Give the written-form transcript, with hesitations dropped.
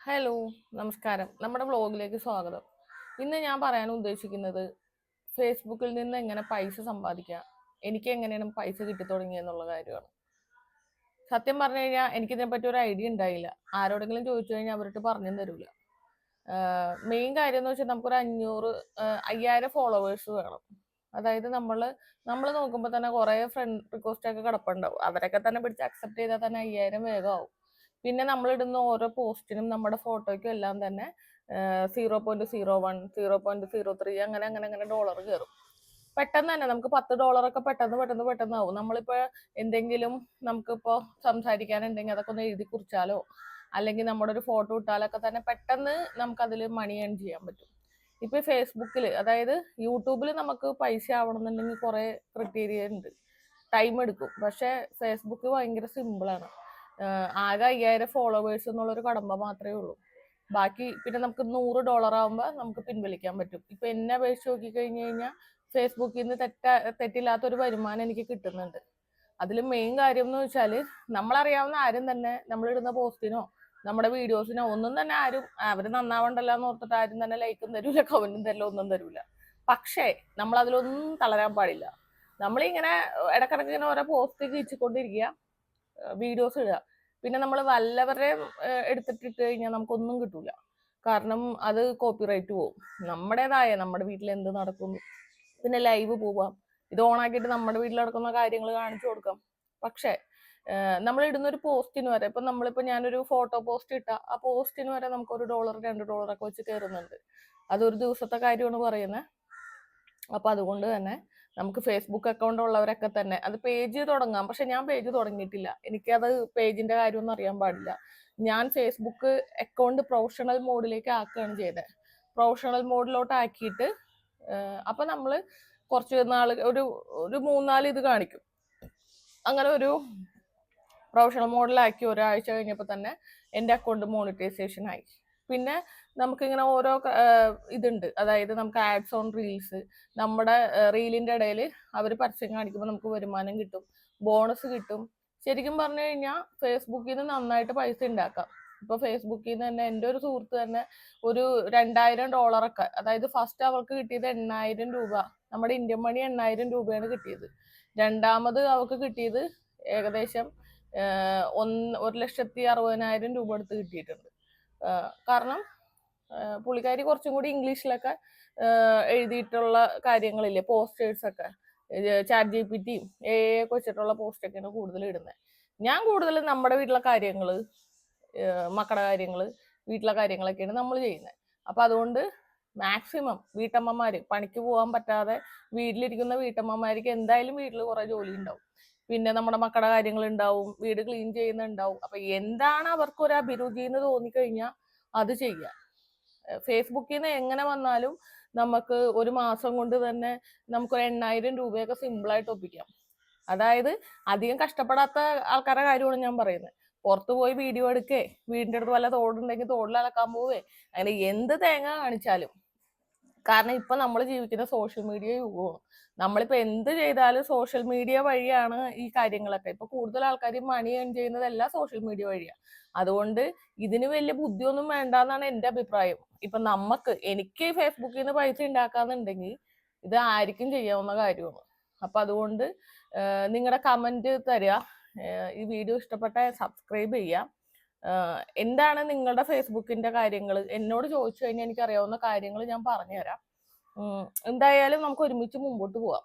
Hello, നമസ്കാരം. നമ്മുടെ വ്ലോഗിലേക്ക് സ്വാഗതം. ഇന്ന് ഞാൻ പറയാൻ ഉദ്ദേശിക്കുന്നത് ഫേസ്ബുക്കിൽ നിന്ന് എങ്ങനെ പൈസ സമ്പാദിക്കാം, എനിക്ക് എങ്ങനെയാണ് പൈസ കിട്ടി തുടങ്ങിയെന്നുള്ള കാര്യമാണ്. സത്യം പറഞ്ഞു കഴിഞ്ഞാൽ എനിക്കിതിനെപ്പറ്റി ഒരു ഐഡിയ ഉണ്ടായില്ല. ആരോടെങ്കിലും ചോദിച്ചു കഴിഞ്ഞാൽ അവർക്ക് പറഞ്ഞു തരൂല. മെയിൻ കാര്യം എന്ന് വെച്ചാൽ നമുക്കൊരു 5000 ഫോളോവേഴ്സ് വേണം. അതായത് നമ്മൾ നോക്കുമ്പോൾ തന്നെ കുറേ ഫ്രണ്ട് റിക്വസ്റ്റ് ഒക്കെ കിടപ്പുണ്ടാവും. അവരൊക്കെ തന്നെ പിടിച്ച് അക്സെപ്റ്റ് ചെയ്താൽ തന്നെ 5000 വേഗമാവും. പിന്നെ നമ്മളിടുന്ന ഓരോ പോസ്റ്റിനും നമ്മുടെ ഫോട്ടോയ്ക്കും എല്ലാം തന്നെ 0.01 0.03 അങ്ങനെ അങ്ങനെ അങ്ങനെ ഡോളർ കയറും. പെട്ടെന്ന് തന്നെ നമുക്ക് $10 പെട്ടെന്ന് നമ്മളിപ്പോ എന്തെങ്കിലും നമുക്കിപ്പോ സംസാരിക്കാനുണ്ടെങ്കിൽ അതൊക്കെ ഒന്ന് എഴുതി കുറിച്ചാലോ അല്ലെങ്കിൽ നമ്മുടെ ഒരു ഫോട്ടോ ഇട്ടാലൊക്കെ തന്നെ പെട്ടെന്ന് നമുക്കതിൽ മണി ഏൺ ചെയ്യാൻ പറ്റും. ഇപ്പൊ ഫേസ്ബുക്കിൽ, അതായത് യൂട്യൂബിൽ നമുക്ക് പൈസ ആവണമെന്നുണ്ടെങ്കിൽ കുറെ ക്രിറ്റീരിയ ഉണ്ട്, ടൈം എടുക്കും. പക്ഷെ ഫേസ്ബുക്ക് ഭയങ്കര സിമ്പിളാണ്. ആകെ 5000 ഫോളോവേഴ്സ് എന്നുള്ളൊരു കടമ്പ മാത്രമേ ഉള്ളൂ. ബാക്കി പിന്നെ നമുക്ക് $100 ആകുമ്പോൾ നമുക്ക് പിൻവലിക്കാൻ പറ്റും. ഇപ്പൊ എന്നെ അപേക്ഷിച്ച് നോക്കി കഴിഞ്ഞു കഴിഞ്ഞാൽ ഫേസ്ബുക്കിൽ നിന്ന് തെറ്റില്ലാത്തൊരു വരുമാനം എനിക്ക് കിട്ടുന്നുണ്ട്. അതിൽ മെയിൻ കാര്യം എന്ന് വെച്ചാൽ നമ്മളറിയാവുന്ന ആരും തന്നെ നമ്മളിടുന്ന പോസ്റ്റിനോ നമ്മുടെ വീഡിയോസിനോ ഒന്നും തന്നെ അവർ നന്നാവണ്ടല്ലോ എന്ന് ഓർത്തിട്ട് ആരും തന്നെ ലൈക്കും തരൂല, കമന്റും തരില്ല, ഒന്നും തരൂല. പക്ഷേ നമ്മൾ അതിലൊന്നും തളരാൻ പാടില്ല. നമ്മളിങ്ങനെ ഇടക്കിടക്ക് ഇങ്ങനെ ഓരോ പോസ്റ്റ് കീച്ചിക്കൊണ്ടിരിക്കുക, വീഡിയോസ് ഇടുക. പിന്നെ നമ്മൾ വല്ലവരുടെയും എടുത്തിട്ടിട്ട് കഴിഞ്ഞാൽ നമുക്കൊന്നും കിട്ടൂല. കാരണം അത് കോപ്പിറൈറ്റ് പോവും. നമ്മുടെ വീട്ടിൽ എന്ത് നടക്കുന്നു, പിന്നെ ലൈവ് പോവാം, ഇത് ഓണാക്കിയിട്ട് നമ്മുടെ വീട്ടിൽ നടക്കുന്ന കാര്യങ്ങൾ കാണിച്ചു കൊടുക്കാം. പക്ഷേ നമ്മൾ ഇടുന്ന ഒരു പോസ്റ്റിന് വരെ, ഇപ്പൊ ഞാനൊരു ഫോട്ടോ പോസ്റ്റ് ഇട്ട ആ പോസ്റ്റിന് വരെ നമുക്ക് $1 $2 ഒക്കെ വെച്ച് കയറുന്നുണ്ട്. അതൊരു ദിവസത്തെ കാര്യമാണ് പറയുന്നത്. അപ്പൊ അതുകൊണ്ട് തന്നെ നമുക്ക് ഫേസ്ബുക്ക് അക്കൗണ്ട് ഉള്ളവരൊക്കെ തന്നെ അത് പേജ് തുടങ്ങാം. പക്ഷെ ഞാൻ പേജ് തുടങ്ങിയിട്ടില്ല, എനിക്കത് പേജിന്റെ കാര്യമൊന്നും അറിയാൻ പാടില്ല. ഞാൻ ഫേസ്ബുക്ക് അക്കൗണ്ട് പ്രൊഫഷണൽ മോഡിലേക്ക് ആക്കുകയാണ് ചെയ്തത്. പ്രൊഫഷണൽ മോഡിലോട്ട് ആക്കിയിട്ട് അപ്പൊ നമ്മള് കുറച്ച് നാൾ ഒരു 3-4 ഇത് കാണിക്കും. അങ്ങനെ ഒരു പ്രൊഫഷണൽ മോഡിലാക്കി ഒരാഴ്ച കഴിഞ്ഞപ്പോൾ തന്നെ എൻ്റെ അക്കൗണ്ട് മോണിറ്റൈസേഷൻ ആയി. പിന്നെ നമുക്കിങ്ങനെ ഓരോ ഇതുണ്ട്, അതായത് നമുക്ക് ആഡ്സ് ഓൺ റീൽസ്, നമ്മുടെ റീലിന്റെ ഇടയിൽ അവർ പരസ്യം കാണിക്കുമ്പോൾ നമുക്ക് വരുമാനം കിട്ടും, ബോണസ് കിട്ടും. ശരിക്കും പറഞ്ഞു കഴിഞ്ഞാൽ ഫേസ്ബുക്കിൽ നിന്ന് നന്നായിട്ട് പൈസ ഉണ്ടാക്കാം. ഇപ്പൊ ഫേസ്ബുക്കിൽ നിന്ന് തന്നെ എൻ്റെ ഒരു സുഹൃത്ത് തന്നെ ഒരു $2000 ഒക്കെ, അതായത് ഫസ്റ്റ് അവർക്ക് കിട്ടിയത് 8000 രൂപ, നമ്മുടെ ഇന്ത്യൻ മണി 8000 രൂപയാണ് കിട്ടിയത്. രണ്ടാമത് അവർക്ക് കിട്ടിയത് ഏകദേശം 1,60,60,000 രൂപ അടുത്ത് കിട്ടിയിട്ടുണ്ട്. കാരണം പുള്ളിക്കാരി കുറച്ചും കൂടി ഇംഗ്ലീഷിലൊക്കെ എഴുതിയിട്ടുള്ള കാര്യങ്ങളില്ലേ, പോസ്റ്റേഴ്സ് ഒക്കെ ചാറ്റ് ജിപിടിയും ഒക്കെ വെച്ചിട്ടുള്ള പോസ്റ്റൊക്കെയാണ് കൂടുതൽ ഇടുന്നത്. ഞാൻ കൂടുതലും നമ്മുടെ വീട്ടിലെ കാര്യങ്ങള്, മക്കളുടെ കാര്യങ്ങള്, വീട്ടിലെ കാര്യങ്ങളൊക്കെയാണ് നമ്മൾ ചെയ്യുന്നത്. അപ്പൊ അതുകൊണ്ട് മാക്സിമം വീട്ടമ്മമാര്, പണിക്ക് പോകാൻ പറ്റാതെ വീട്ടിലിരിക്കുന്ന വീട്ടമ്മമാർക്ക് എന്തായാലും വീട്ടിൽ കുറെ ജോലി ഉണ്ടാവും. പിന്നെ നമ്മുടെ മക്കളുടെ കാര്യങ്ങൾ ഉണ്ടാവും, വീട് ക്ലീൻ ചെയ്യുന്നുണ്ടാവും. അപ്പൊ എന്താണ് അവർക്ക് ഒരു അഭിരുചി എന്ന് തോന്നിക്കഴിഞ്ഞാൽ അത് ചെയ്യുക. ഫേസ്ബുക്കിൽ നിന്ന് എങ്ങനെ വന്നാലും നമുക്ക് ഒരു മാസം കൊണ്ട് തന്നെ നമുക്ക് 8000 രൂപയൊക്കെ സിമ്പിളായിട്ട് ഒപ്പിക്കാം. അതായത് അധികം കഷ്ടപ്പെടാത്ത ആൾക്കാരുടെ കാര്യമാണ് ഞാൻ പറയുന്നത്. പുറത്തു പോയി വീഡിയോ എടുക്കേ, വീടിന്റെ അടുത്ത് വല്ല തോടുണ്ടെങ്കിൽ തോടിൽ അലക്കാൻ പോവേ, അങ്ങനെ എന്ത് തേങ്ങ കാണിച്ചാലും. കാരണം ഇപ്പൊ നമ്മൾ ജീവിക്കുന്ന സോഷ്യൽ മീഡിയ യുഗമാണ്. നമ്മളിപ്പോ എന്ത് ചെയ്താലും സോഷ്യൽ മീഡിയ വഴിയാണ് ഈ കാര്യങ്ങളൊക്കെ. ഇപ്പൊ കൂടുതൽ ആൾക്കാർ മണി ഏൺ ചെയ്യുന്നതെല്ലാം സോഷ്യൽ മീഡിയ വഴിയാണ്. അതുകൊണ്ട് ഇതിന് വലിയ ബുദ്ധിയൊന്നും വേണ്ടെന്നാണ് എൻ്റെ അഭിപ്രായം. ഇപ്പൊ എനിക്ക് ഫേസ്ബുക്കിൽ നിന്ന് പൈസ ഉണ്ടാക്കാന്നുണ്ടെങ്കിൽ ഇത് ആർക്കും ചെയ്യാവുന്ന കാര്യമാണ്. അപ്പൊ അതുകൊണ്ട് നിങ്ങളുടെ കമന്റ് തരിക, ഈ വീഡിയോ ഇഷ്ടപ്പെട്ട സബ്സ്ക്രൈബ് ചെയ്യുക. എന്താണ് നിങ്ങളുടെ ഫേസ്ബുക്കിന്റെ കാര്യങ്ങൾ എന്നോട് ചോദിച്ചു കഴിഞ്ഞാൽ എനിക്കറിയാവുന്ന കാര്യങ്ങൾ ഞാൻ പറഞ്ഞുതരാം. എന്തായാലും നമുക്ക് ഒരുമിച്ച് മുമ്പോട്ട് പോവാം.